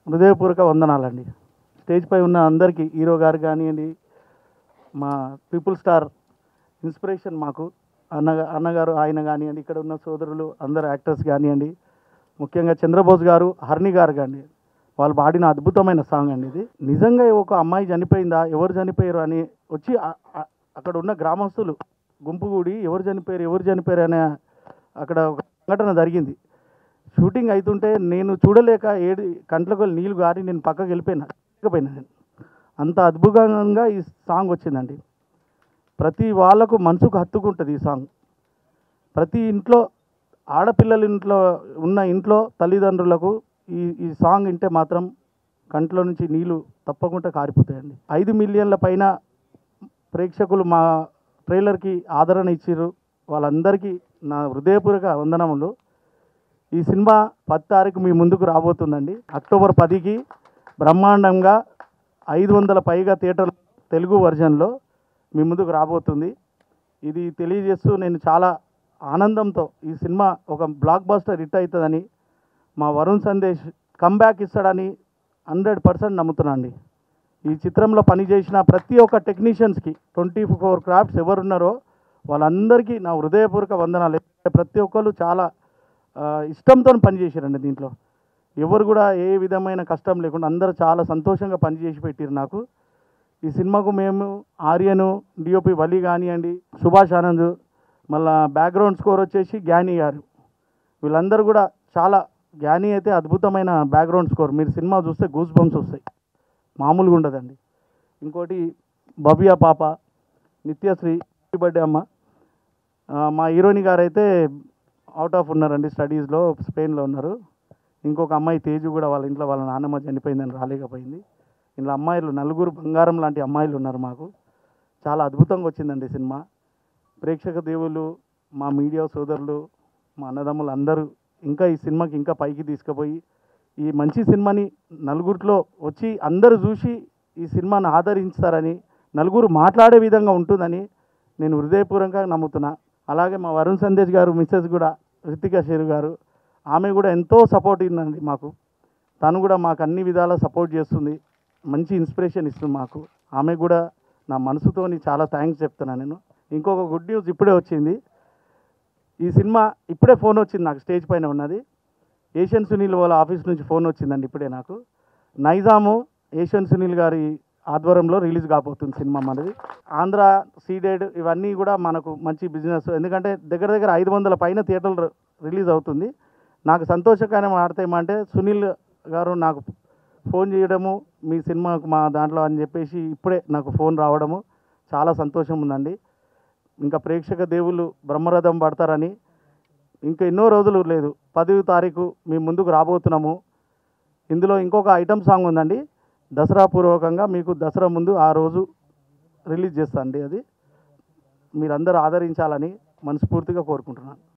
హృదయపూర్వక వందనాలండి. స్టేజ్‌పై ఉన్న అందరికీ హీరో గారు కానియండి, మా పీపుల్ స్టార్ ఇన్స్పిరేషన్ మాకు అన్నగారు ఆయన కానియండి, ఇక్కడ ఉన్న సోదరులు అందరు యాక్టర్స్ కానియండి, ముఖ్యంగా చంద్రబోస్ గారు, హరిణి గారు కానియండి, వాళ్ళు పాడిన అద్భుతమైన సాంగ్ అండి ఇది. నిజంగా ఒక అమ్మాయి చనిపోయిందా, ఎవరు చనిపోయారు అని వచ్చి అక్కడ ఉన్న గ్రామస్తులు గుంపు కూడి ఎవరు చనిపోయారు అనే అక్కడ ఒక సంఘటన జరిగింది. షూటింగ్ అవుతుంటే నేను చూడలేక కంట్లకు నీళ్ళు గారి నేను పక్కకి వెళ్ళిపోయినా. నేను అంత అద్భుతంగా ఈ సాంగ్ వచ్చిందండి. ప్రతి వాళ్ళకు మనసుకు హత్తుకుంటుంది ఈ సాంగ్. ప్రతి ఇంట్లో ఆడపిల్లల ఇంట్లో తల్లిదండ్రులకు ఈ సాంగ్ వింటే మాత్రం కంట్లో నుంచి నీళ్ళు తప్పకుండా కారిపోతాయండి. 5 మిలియన్ల పైన ప్రేక్షకులు మా ట్రైలర్కి ఆదరణ ఇచ్చారు. వాళ్ళందరికీ నా హృదయపూర్వక వందనములు. ఈ సినిమా 10 తారీఖు మీ ముందుకు రాబోతుందండి. అక్టోబర్ 10కి బ్రహ్మాండంగా 500 పైగా థియేటర్ తెలుగు వర్జన్లో మీ ముందుకు రాబోతుంది. ఇది తెలియజేస్తూ నేను చాలా ఆనందంతో ఈ సినిమా ఒక బ్లాక్ బస్టర్ హిట్ అవుతుందని, మా వరుణ్ సందేశ్ కమ్బ్యాక్ ఇస్తాడని 100% నమ్ముతున్నాండి. ఈ చిత్రంలో పనిచేసిన ప్రతి ఒక్క టెక్నీషియన్స్కి 24 క్రాఫ్ట్స్ ఎవరున్నారో వాళ్ళందరికీ నా హృదయపూర్వక వందనాలు. ప్రతి ఒక్కరు చాలా ఇష్టంతో పనిచేశారండి. దీంట్లో ఎవరు కూడా ఏ విధమైన కష్టం లేకుండా అందరూ చాలా సంతోషంగా పనిచేసి పెట్టారు నాకు. ఈ సినిమాకు మేము ఆర్యను, డిఓపి వలి కానివ్వండి, సుభాష్ ఆనంద్, మళ్ళా బ్యాక్గ్రౌండ్ స్కోర్ వచ్చేసి జ్ఞాని గారు, వీళ్ళందరూ కూడా చాలా. జ్ఞాని అయితే అద్భుతమైన బ్యాక్గ్రౌండ్ స్కోర్, మీరు సినిమా చూస్తే గూస్ బంప్స్ వస్తాయి, మామూలుగా ఉండదండి. ఇంకోటి భవ్య పాప, నిత్యశ్రీ, బర్త్డే అమ్మ. మా హీరోయిన్ గారు అయితే అవుట్ ఆఫ్ ఉన్నారండి, స్టడీస్లో స్పెయిన్లో ఉన్నారు. ఇంకొక అమ్మాయి తేజు కూడా వాళ్ళ ఇంట్లో వాళ్ళ నాన్నమ్మ చనిపోయిందని రాలేకపోయింది. ఇంట్లో అమ్మాయిలు 4 బంగారం లాంటి అమ్మాయిలు ఉన్నారు మాకు. చాలా అద్భుతంగా వచ్చిందండి సినిమా. ప్రేక్షక దేవుళ్ళు, మా మీడియా సోదరులు, మా అన్నదమ్ములు అందరూ ఇంకా ఈ సినిమాకి ఇంకా పైకి తీసుకుపోయి ఈ మంచి సినిమాని నలుగురిలో వచ్చి అందరూ చూసి ఈ సినిమాని ఆదరించుతారని, నలుగురు మాట్లాడే విధంగా ఉంటుందని నేను హృదయపూర్వకంగా నమ్ముతున్నా. అలాగే మా వరుణ్ సందేశ్ గారు మిస్సెస్ కూడా రితికా షేరు గారు, ఆమె కూడా ఎంతో సపోర్ట్ ఇస్తుందండి మాకు. తను కూడా మాకు అన్ని విధాలా సపోర్ట్ చేస్తుంది, మంచి ఇన్స్పిరేషన్ ఇస్తుంది మాకు. ఆమె కూడా నా మనసుతోని చాలా థ్యాంక్స్ చెప్తున్నాను నేను. ఇంకొక గుడ్ న్యూస్ ఇప్పుడే వచ్చింది. ఈ సినిమా ఇప్పుడే ఫోన్ వచ్చింది నాకు, స్టేజ్ పైన ఉన్నది. ఏషియన్ సునీల్ వాళ్ళ ఆఫీస్ నుంచి ఫోన్ వచ్చిందండి ఇప్పుడే నాకు. నైజాము ఏషియన్ సునీల్ గారి ఆధ్వర్యంలో రిలీజ్ కాబోతుంది సినిమా మనది. ఆంధ్ర సీడెడ్ ఇవన్నీ కూడా మనకు మంచి బిజినెస్, ఎందుకంటే దగ్గర 500 పైన థియేటర్లు రిలీజ్ అవుతుంది. నాకు సంతోషకరమైన వార్త ఏమంటే సునీల్ గారు నాకు ఫోన్ చేయడము, మీ సినిమాకు మా దాంట్లో అని చెప్పేసి ఇప్పుడే నాకు ఫోన్ రావడము చాలా సంతోషం ఉందండి. ఇంకా ప్రేక్షక దేవుళ్ళు బ్రహ్మరథం పడతారని, ఇంకా ఎన్నో రోజులు లేదు, 10వ తారీఖు మీ ముందుకు రాబోతున్నాము. ఇందులో ఇంకొక ఐటమ్ సాంగ్ ఉందండి, దసరా పూర్వకంగా మీకు దసరా ముందు ఆ రోజు రిలీజ్ చేస్తానండి. అది మీరందరూ ఆదరించాలని మనస్ఫూర్తిగా కోరుకుంటున్నాను.